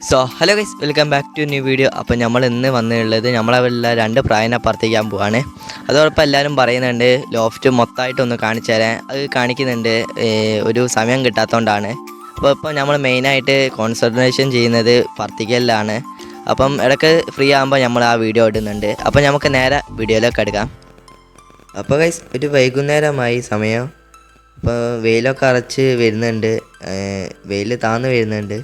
Hello guys, welcome back to new video. അപ്പോൾ നമ്മൾ ഇന്ന് വന്നിട്ടുള്ളത് നമ്മളെ രണ്ട് പ്രായനപ്പുറത്തേക്കാൻ പോവാണ്. അതോടൊപ്പം എല്ലാവരും പറയുന്നുണ്ട് ലോഫ്റ്റ് മൊത്തമായിട്ടൊന്ന് കാണിച്ചു തരാൻ. അത് കാണിക്കുന്നുണ്ട്, ഒരു സമയം കിട്ടാത്തതുകൊണ്ടാണ്. അപ്പോൾ നമ്മൾ മെയിനായിട്ട് കോൺസെൻട്രേഷൻ ചെയ്യുന്നത് പർത്തിക്കലിലാണ്. അപ്പം ഇടയ്ക്ക് ഫ്രീ ആകുമ്പോൾ നമ്മൾ ആ വീഡിയോ ഇടുന്നുണ്ട്. അപ്പോൾ നമുക്ക് നേരെ വീഡിയോയിലേക്ക് എടുക്കാം. അപ്പോൾ ഗൈസ്, ഒരു വൈകുന്നേരമായി സമയം. അപ്പോൾ വെയിലൊക്കെ അറച്ച് വരുന്നുണ്ട്, വെയിൽ താന്ന് വരുന്നുണ്ട്.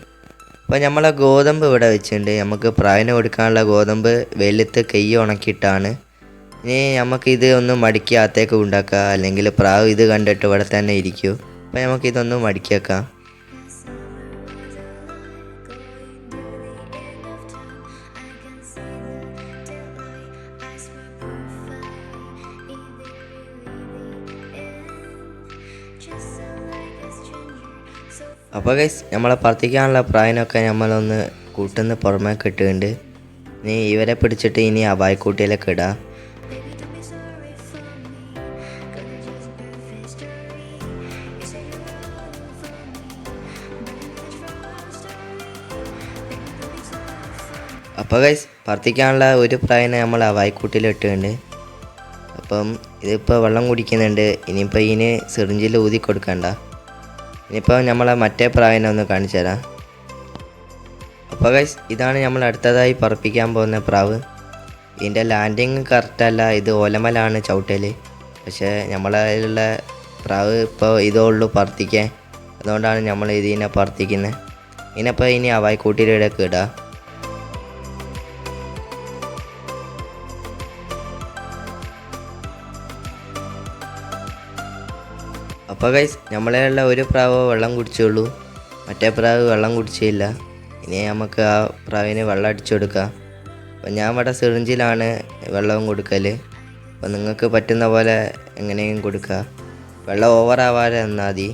അപ്പോൾ നമ്മളെ ഗോതമ്പ് ഇവിടെ വെച്ചിട്ടുണ്ട്. നമുക്ക് പ്രായന് കൊടുക്കാനുള്ള ഗോതമ്പ് വെയിലത്ത് കൈ ഉണക്കിയിട്ടാണ്. ഇനി നമുക്കിത് ഒന്ന് മടക്കി അകത്തേക്ക് ഉണ്ടാക്കുക, അല്ലെങ്കിൽ പ്രാവ് ഇത് കണ്ടിട്ട് ഇവിടെ തന്നെ ഇരിക്കൂ. അപ്പോൾ നമുക്കിതൊന്ന് മടക്കി വെക്കാം. അപ്പോൾ ഗൈസ്, നമ്മളെ പറത്തിക്കാനുള്ള പ്രായനൊക്കെ നമ്മളൊന്ന് കൂട്ടുന്ന പുറമേക്ക് ഇട്ടുകൊണ്ട് ഇനി ഇവരെ പിടിച്ചിട്ട് ഇനി അവായ്ക്കൂട്ടിയിലേക്ക് ഇടാം. അപ്പോൾ ഗൈസ്, പറത്തിക്കാനുള്ള ഒരു പ്രായനെ നമ്മൾ അവായ്ക്കൂട്ടിൽ ഇട്ടുകൊണ്ട് അപ്പം ഇതിപ്പോൾ വെള്ളം കുടിക്കുന്നുണ്ട്. ഇനിയിപ്പോൾ ഇതിന് സിറിഞ്ചിൽ ഊതി കൊടുക്കണ്ട. ഇനിയിപ്പോൾ നമ്മളെ മറ്റേ പ്രാവിനെ ഒന്ന് കാണിച്ചു തരാം. അപ്പോൾ ഗൈസ്, ഇതാണ് നമ്മൾ അടുത്തതായി പറപ്പിക്കാൻ പോകുന്ന പ്രാവ്. ഇതിൻ്റെ ലാൻഡിങ് കറക്റ്റല്ല, ഇത് ഓലമലാണ് ചവിട്ടൽ. പക്ഷേ നമ്മളതിലുള്ള പ്രാവ് ഇപ്പോൾ ഇതേ ഉള്ളൂ പറത്തിക്കാൻ. അതുകൊണ്ടാണ് നമ്മൾ ഇതിനെ പറത്തിക്കുന്നത്. ഇതിനപ്പോൾ ഇനി അവായ്ക്കൂട്ടിയിലേക്ക് ഇടാം. അപ്പോൾ ഗൈസ്, നമ്മളെയുള്ള ഒരു പ്രാവ് വെള്ളം കുടിച്ചുള്ളൂ, മറ്റേ പ്രാവ് വെള്ളം കുടിച്ചില്ല. ഇനി നമുക്ക് ആ പ്രാവിന് വെള്ളം അടിച്ചു കൊടുക്കാം. അപ്പോൾ ഞാൻ ഇവിടെ സിറിഞ്ചിലാണ് വെള്ളവും കൊടുക്കൽ. അപ്പോൾ നിങ്ങൾക്ക് പറ്റുന്ന പോലെ എങ്ങനെയും കൊടുക്കുക. വെള്ളം ഓവറാവാതെ എന്നാൽ മതി.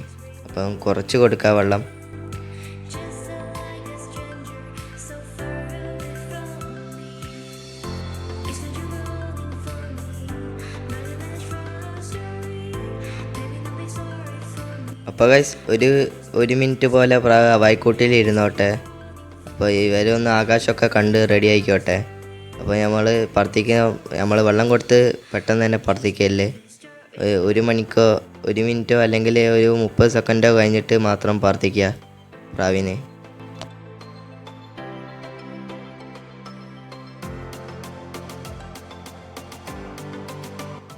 അപ്പം കുറച്ച് കൊടുക്കുക വെള്ളം. അപ്പോൾ ഗൈസ്, ഒരു മിനിറ്റ് പോലെ വായ്ക്കൂട്ടിൽ ഇരുന്നോട്ടെ. അപ്പോൾ ഇവരൊന്ന് ആകാശമൊക്കെ കണ്ട് റെഡി ആയിക്കോട്ടെ. അപ്പോൾ നമ്മൾ വെള്ളം കൊടുത്ത് പെട്ടെന്ന് തന്നെ പറത്തിക്കല്ലേ. ഒരു മിനിറ്റോ അല്ലെങ്കിൽ ഒരു 30 സെക്കൻഡോ കഴിഞ്ഞിട്ട് മാത്രം പറത്തിക്കുക പ്രാവിനെ.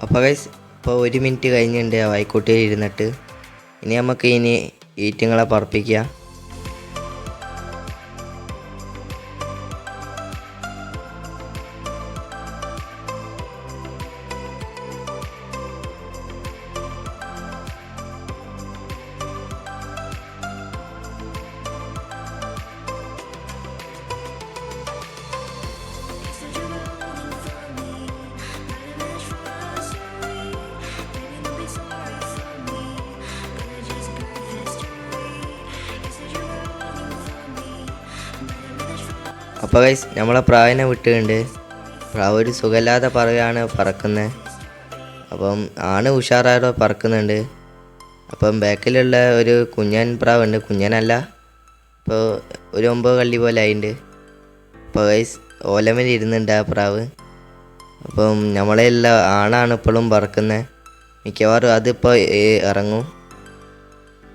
അപ്പോൾ ഗൈസ്, ഇപ്പോൾ 1 മിനിറ്റ് കഴിഞ്ഞിട്ടുണ്ട് ആ വായ്ക്കൂട്ടിയിൽ ഇരുന്നിട്ട്. ഇനി നമുക്ക് ഈറ്റിങ്ങളെ പറപ്പിക്കുക. അപ്പോൾ ഗൈസ്, നമ്മളെ പ്രാവിനെ വിട്ടുകൊണ്ട് പ്രാവ് ഒരു സുഖമില്ലാതെ പറയാണ് പറക്കുന്നത്. അപ്പം ആണ് ഉഷാറായോ പറക്കുന്നുണ്ട്. അപ്പം ബാക്കിലുള്ള ഒരു കുഞ്ഞൻ പ്രാവുണ്ട്, കുഞ്ഞനല്ല, ഇപ്പോൾ ഒരു 9 കള്ളി പോലെ ആയിട്ടുണ്ട്. അപ്പോൾ ഗൈസ്, ഓലമേൽ ഇരുന്നുണ്ട് ആ പ്രാവ്. അപ്പം നമ്മളെല്ലാം ആണാണ് ഇപ്പോഴും പറക്കുന്നത്. മിക്കവാറും അതിപ്പോൾ ഇറങ്ങും.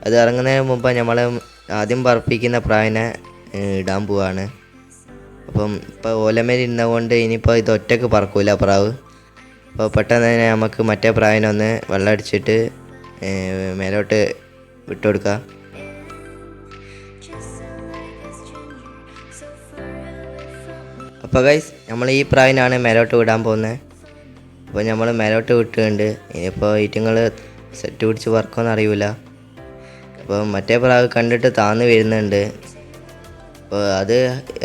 അത് ഇറങ്ങുന്നതിന് മുമ്പ് നമ്മൾ ആദ്യം പറപ്പിക്കുന്ന പ്രാവിനെ ഇടാൻ പോവാണ്. അപ്പം ഇപ്പോൾ ഓലമേൽ ഇരുന്നതുകൊണ്ട് ഇനിയിപ്പോൾ ഇത് ഒറ്റയ്ക്ക് പറക്കൂല പ്രാവ്. അപ്പോൾ പെട്ടെന്ന് തന്നെ നമുക്ക് മറ്റേ പ്രാവിനൊന്ന് വെള്ളം അടിച്ചിട്ട് മേലോട്ട് വിട്ടുകൊടുക്കുക. അപ്പോൾ ഗൈസ്, നമ്മൾ ഈ പ്രാവിനാണ് മേലോട്ട് വിടാൻ പോകുന്നത്. അപ്പോൾ നമ്മൾ മേലോട്ട് വിട്ടുകൊണ്ട് ഇനിയിപ്പോൾ ഈറ്റുങ്ങൾ സെറ്റ് പിടിച്ച് പറക്കുമെന്ന് അറിയില്ല. അപ്പോൾ മറ്റേ പ്രാവ് കണ്ടിട്ട് താന്ന് വരുന്നുണ്ട്. അപ്പോൾ അത്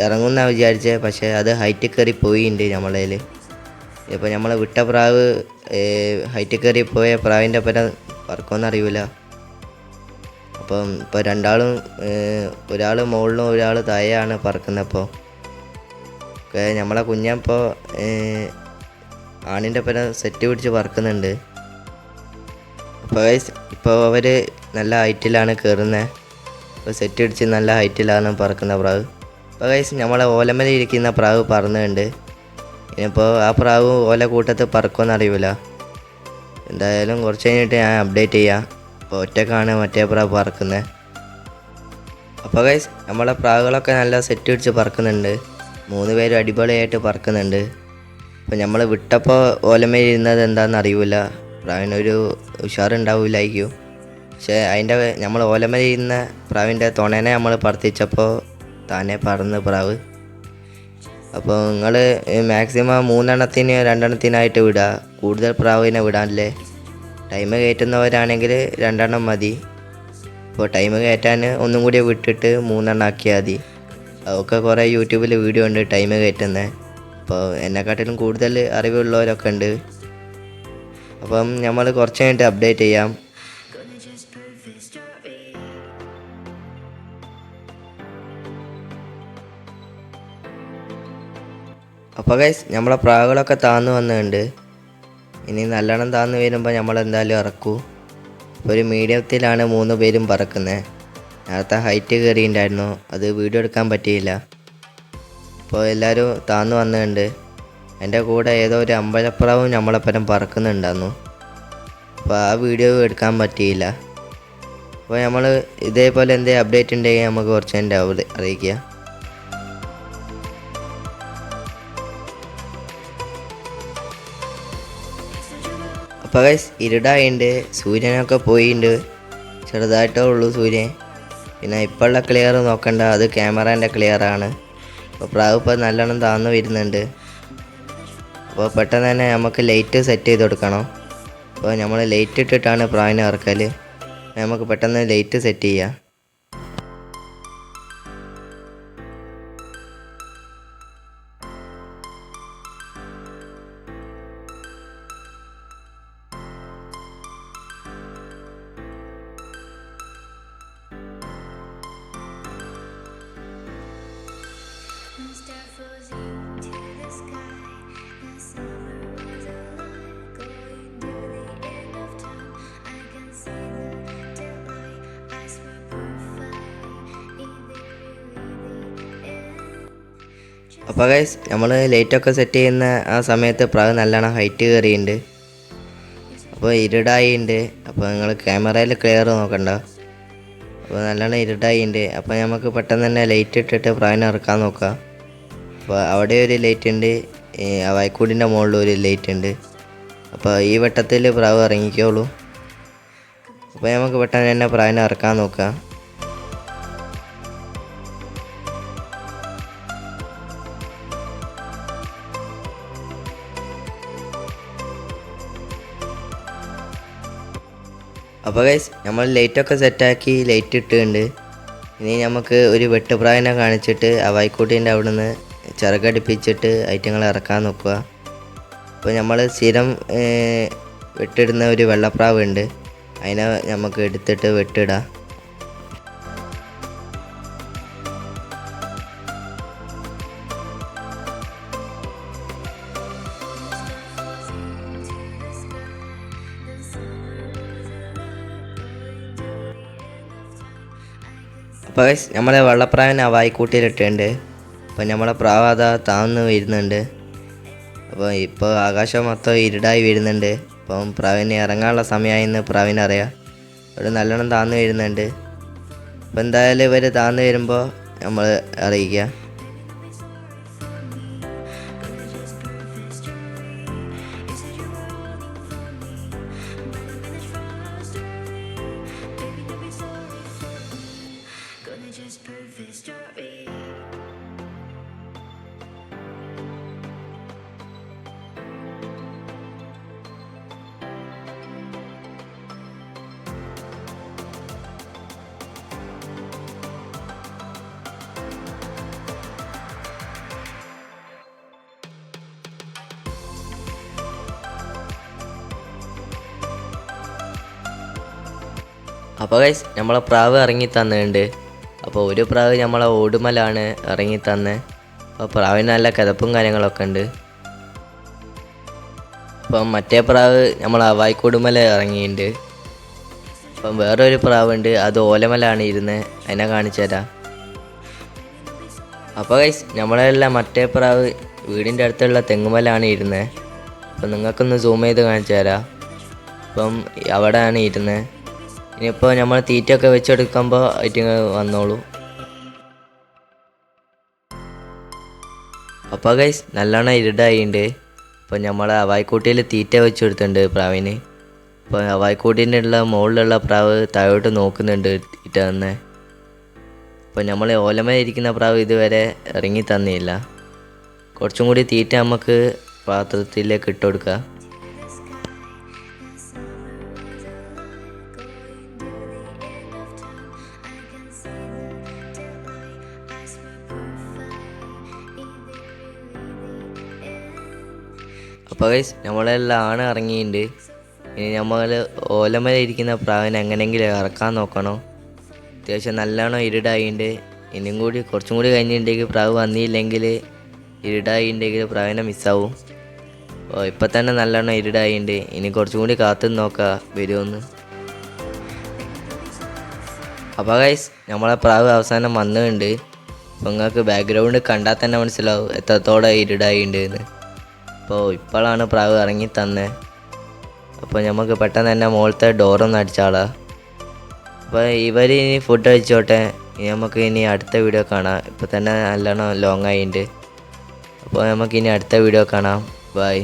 ഇറങ്ങുമെന്നാണ് വിചാരിച്ചത്, പക്ഷേ അത് ഹൈറ്റ് കയറി പോയിട്ടുണ്ട് നമ്മളതിൽ. ഇപ്പോൾ നമ്മൾ വിട്ട പ്രാവ് ഹൈറ്റ് കയറി പോയ പ്രാവിൻ്റെ ഒപ്പം പറക്കുമെന്ന് അറിയില്ല. അപ്പം ഇപ്പോൾ രണ്ടാളും, ഒരാൾ മുകളിലും ഒരാൾ താഴെയാണ് പറക്കുന്നത്. അപ്പോൾ നമ്മളെ കുഞ്ഞപ്പോൾ ആണിൻ്റെ ഒപ്പം സെറ്റ് പിടിച്ച് പറക്കുന്നുണ്ട്. അപ്പോൾ ഇപ്പോൾ അവർ നല്ല ഹൈറ്റിലാണ് കയറുന്നത്. അപ്പോൾ സെറ്റ് അടിച്ച് നല്ല ഹൈറ്റിലാണ് പറക്കുന്ന പ്രാവ്. അപ്പോൾ ഗൈസ് നമ്മളെ ഓലമേൽ ഇരിക്കുന്ന പ്രാവ് പറന്നുണ്ട്. ഇനിയിപ്പോൾ ആ പ്രാവ് ഓല കൂട്ടത്ത് പറക്കുമെന്ന് അറിയില്ല. എന്തായാലും കുറച്ച് കഴിഞ്ഞിട്ട് ഞാൻ അപ്ഡേറ്റ് ചെയ്യാം. അപ്പോൾ ഒറ്റക്കാണ് മറ്റേ പ്രാവ് പറക്കുന്നത്. അപ്പോൾ ഗൈസ് നമ്മളെ പ്രാവുകളൊക്കെ നല്ല സെറ്റ് പിടിച്ച് പറക്കുന്നുണ്ട്. 3 പേരും അടിപൊളിയായിട്ട് പറക്കുന്നുണ്ട്. അപ്പോൾ നമ്മൾ വിട്ടപ്പോൾ ഓലമേൽ ഇരുന്നത് എന്താണെന്ന് അറിയില്ല. പ്രാവിനൊരു ഉഷാറുണ്ടാവില്ലായിരിക്കും. പക്ഷേ അതിൻ്റെ നമ്മൾ ഓലമേൽ ഇരുന്ന പ്രാവിൻ്റെ തുണേനെ നമ്മൾ പറത്തിച്ചപ്പോൾ താനെ പറന്ന് പ്രാവ്. അപ്പോൾ നിങ്ങൾ മാക്സിമം 3 എണ്ണത്തിന് 2 എണ്ണത്തിനായിട്ട് വിടുക. കൂടുതൽ പ്രാവിനെ വിടാനല്ലേ. ടൈം കയറ്റുന്നവരാണെങ്കിൽ 2 എണ്ണം മതി. അപ്പോൾ ടൈം കയറ്റാൻ ഒന്നും കൂടി വിട്ടിട്ട് 3 എണ്ണം ആക്കിയാൽ മതി. അതൊക്കെ കുറേ യൂട്യൂബിൽ വീഡിയോ ഉണ്ട് ടൈം കയറ്റുന്നത്. അപ്പോൾ എന്നെക്കാട്ടിലും കൂടുതൽ അറിവുള്ളവരൊക്കെ ഉണ്ട്. അപ്പം നമ്മൾ കുറച്ച് കഴിഞ്ഞിട്ട് അപ്ഡേറ്റ് ചെയ്യാം. അപ്പോൾ ഗൈസ് നമ്മളെ പ്രാവുകളൊക്കെ താന്ന് വന്നിട്ടുണ്ട്. ഇനി നല്ലോണം താന്ന് വരുമ്പോൾ നമ്മൾ എന്തായാലും ഇറക്കൂ. ഒരു മീഡിയത്തിലാണ് 3 പേരും പറക്കുന്നത്. നേരത്തെ ഹൈറ്റ് കയറിയിട്ടുണ്ടായിരുന്നു, അത് വീഡിയോ എടുക്കാൻ പറ്റിയില്ല. അപ്പോൾ എല്ലാവരും താന്ന് വന്നിട്ടുണ്ട്. എൻ്റെ കൂടെ ഏതോ ഒരു അമ്പലപ്രാവും നമ്മളെപ്പരം പറക്കുന്നുണ്ടായിരുന്നു. അപ്പോൾ ആ വീഡിയോ എടുക്കാൻ പറ്റിയില്ല. അപ്പോൾ നമ്മൾ ഇതേപോലെ എന്തെങ്കിലും അപ്ഡേറ്റ് ഉണ്ടെങ്കിൽ നമുക്ക് കുറച്ച് എൻ്റെ അറിയിക്കുക. അപ്പോൾ ഗൈസ് ഇരുടായിട്ടുണ്ട്, സൂര്യനൊക്കെ പോയിട്ടുണ്ട്. ചെറുതായിട്ടേ ഉള്ളൂ സൂര്യൻ. പിന്നെ ഇപ്പോഴുള്ള ക്ലിയർ നോക്കണ്ട, അത് ക്യാമറേൻ്റെ ക്ലിയറാണ്. അപ്പോൾ പ്രാവ് ഇപ്പോൾ നല്ലോണം താന്ന് വരുന്നുണ്ട്. അപ്പോൾ പെട്ടെന്ന് തന്നെ നമുക്ക് ലൈറ്റ് സെറ്റ് ചെയ്ത് കൊടുക്കണം. അപ്പോൾ നമ്മൾ ലൈറ്റ് ഇട്ടിട്ടാണ് പ്രാവിനെ ഇറക്കൽ. നമുക്ക് പെട്ടെന്ന് ലൈറ്റ് സെറ്റ് ചെയ്യാം. അപ്പോൾ ഗൈസ് നമ്മൾ ലൈറ്റൊക്കെ സെറ്റ് ചെയ്യുന്ന ആ സമയത്ത് പ്രാവ് നല്ലോണം ഹൈറ്റ് കയറിയിട്ടുണ്ട്. അപ്പോൾ ഇരുടായിട്ടുണ്ട്. അപ്പോൾ നിങ്ങൾ ക്യാമറയിൽ ക്ലിയർ നോക്കണ്ട. അപ്പോൾ നല്ലോണം ഇരുടായിട്ടുണ്ട്. അപ്പോൾ നമുക്ക് പെട്ടെന്ന് തന്നെ ലൈറ്റ് ഇട്ടിട്ട് പ്രാവിനെ ഇറക്കാൻ നോക്കാം. അപ്പോൾ അവിടെ ഒരു ലൈറ്റ് ഉണ്ട്, വയക്കൂടിൻ്റെ മുകളിൽ ഒരു ലൈറ്റ് ഉണ്ട്. അപ്പോൾ ഈ വട്ടത്തിൽ പ്രാവ് ഇറങ്ങിക്കോളൂ. അപ്പോൾ നമുക്ക് പെട്ടെന്ന് തന്നെ പ്രാവിനെ ഇറക്കാൻ നോക്കാം. അപ്പോൾ ഗൈസ് നമ്മൾ ലൈറ്റൊക്കെ സെറ്റാക്കി ലൈറ്റ് ഇട്ടിട്ടുണ്ട്. ഇനി നമുക്ക് ഒരു വെട്ടുപ്രാവിനെ കാണിച്ചിട്ട് ആ വൈക്കൂട്ടീൻ്റെ അവിടെ നിന്ന് ചിറകടിപ്പിച്ചിട്ട് ഐറ്റങ്ങളെ ഇറക്കാൻ നോക്കുക. അപ്പോൾ നമ്മൾ സ്ഥിരം വെട്ടിടുന്ന ഒരു വെള്ളപ്രാവ് ഉണ്ട്, അതിനെ നമുക്ക് എടുത്തിട്ട് വെട്ടിടാം. അപ്പോൾ ഗൈസ് നമ്മളെ വെള്ളപ്രാവിനെ വായിക്കൂട്ടിയിലിട്ടുണ്ട്. അപ്പോൾ നമ്മളെ പ്രാവ് അതാ താന്ന് വരുന്നുണ്ട്. അപ്പോൾ ഇപ്പോൾ ആകാശം മൊത്തം ഇരുടായി വരുന്നുണ്ട്. അപ്പം പ്രാവിന് ഇറങ്ങാനുള്ള സമയമായെന്ന് പ്രാവിനറിയാം. ഒരു നല്ലോണം താന്ന് വരുന്നുണ്ട്. അപ്പോൾ എന്തായാലും ഇവർ താന്ന് വരുമ്പോൾ നമ്മൾ അറിയിക്കുക. അപ്പോൾ ഗൈസ് നമ്മളെ പ്രാവ് ഇറങ്ങി തന്നിട്ടുണ്ട്. അപ്പോൾ ഒരു പ്രാവ് നമ്മളെ ഓടുമലാണ് ഇറങ്ങി തന്നെ. അപ്പോൾ പ്രാവിന് നല്ല കിതപ്പും കാര്യങ്ങളൊക്കെ ഉണ്ട്. അപ്പം മറ്റേ പ്രാവ് നമ്മൾ വായിക്കോടുമല ഇറങ്ങിയിട്ടുണ്ട്. അപ്പം വേറൊരു പ്രാവുണ്ട്, അത് ഓലമലാണ് ഇരുന്ന്, അതിനെ കാണിച്ചു തരാം. അപ്പോൾ ഗൈസ് നമ്മളെല്ലാം മറ്റേ പ്രാവ് വീടിൻ്റെ അടുത്തുള്ള തെങ്ങുമലാണ് ഇരുന്നത്. അപ്പം നിങ്ങൾക്കൊന്ന് സൂം ചെയ്ത് കാണിച്ചു തരാം. അപ്പം അവിടെയാണ് ഇരുന്നത്. ഇനിയിപ്പോൾ നമ്മൾ തീറ്റയൊക്കെ വെച്ചെടുക്കുമ്പോൾ ആയിട്ട് വന്നോളൂ. അപ്പോൾ ഗൈസ് നല്ലോണം ഇരുടായിട്ടുണ്ട്. അപ്പോൾ നമ്മൾ അവായിക്കൂട്ടിയിൽ തീറ്റ വെച്ചെടുത്തിട്ടുണ്ട് പ്രാവിന്. അപ്പോൾ അവായിക്കൂട്ടിൻ്റെ ഉള്ള മുകളിലുള്ള പ്രാവ് താഴോട്ട് നോക്കുന്നുണ്ട് തീറ്റ തന്നെ. അപ്പോൾ നമ്മൾ ഓലമേൽ ഇരിക്കുന്ന പ്രാവ് ഇതുവരെ ഇറങ്ങി തന്നില്ല. കുറച്ചും കൂടി തീറ്റ നമുക്ക് പാത്രത്തിലേക്ക് ഇട്ട് കൊടുക്കുക. അപ്പോൾ ഗൈസ് നമ്മളെല്ലാം ആണ് ഇറങ്ങിയിട്ടുണ്ട്. ഇനി നമ്മൾ ഓലമേൽ ഇരിക്കുന്ന പ്രാവിനെ എങ്ങനെയെങ്കിലും ഇറക്കാൻ നോക്കണം. അത്യാവശ്യം നല്ലോണം ഇരുടായിട്ടുണ്ട്. ഇനിയും കൂടി കുറച്ചും കൂടി കഴിഞ്ഞിട്ടുണ്ടെങ്കിൽ പ്രാവ് വന്നില്ലെങ്കിൽ ഇരുടായിട്ടുണ്ടെങ്കിൽ പ്രാവിനെ മിസ്സാവും. അപ്പോൾ ഇപ്പം തന്നെ നല്ലോണം ഇരുടായിട്ടുണ്ട്. ഇനി കുറച്ചും കൂടി കാത്തു നോക്കാം വരുമെന്ന്. അപ്പോൾ ഗൈസ് നമ്മളെ പ്രാവ് അവസാനം വന്നിട്ടുണ്ട്. അപ്പോൾ നിങ്ങൾക്ക് ബാക്ക്ഗ്രൗണ്ട് കണ്ടാൽ തന്നെ മനസ്സിലാവും എത്രത്തോളം ഇരുടായിട്ടുണ്ട് എന്ന്. അപ്പോൾ ഇപ്പോഴാണ് പ്രാവ് ഇറങ്ങി തന്നെ. അപ്പോൾ നമുക്ക് പെട്ടെന്ന് തന്നെ മുകളിലത്തെ ഡോറൊന്ന് അടിച്ചാളാം. അപ്പോൾ ഇവർ ഇനി ഫുഡ് കഴിച്ചോട്ടെ. ഇനി നമുക്ക് ഇനി അടുത്ത വീഡിയോ കാണാം. ഇപ്പോൾ തന്നെ നല്ലോണം ലോങ് ആയിട്ടുണ്ട്. അപ്പോൾ നമുക്ക് ഇനി അടുത്ത വീഡിയോ കാണാം. ബൈ.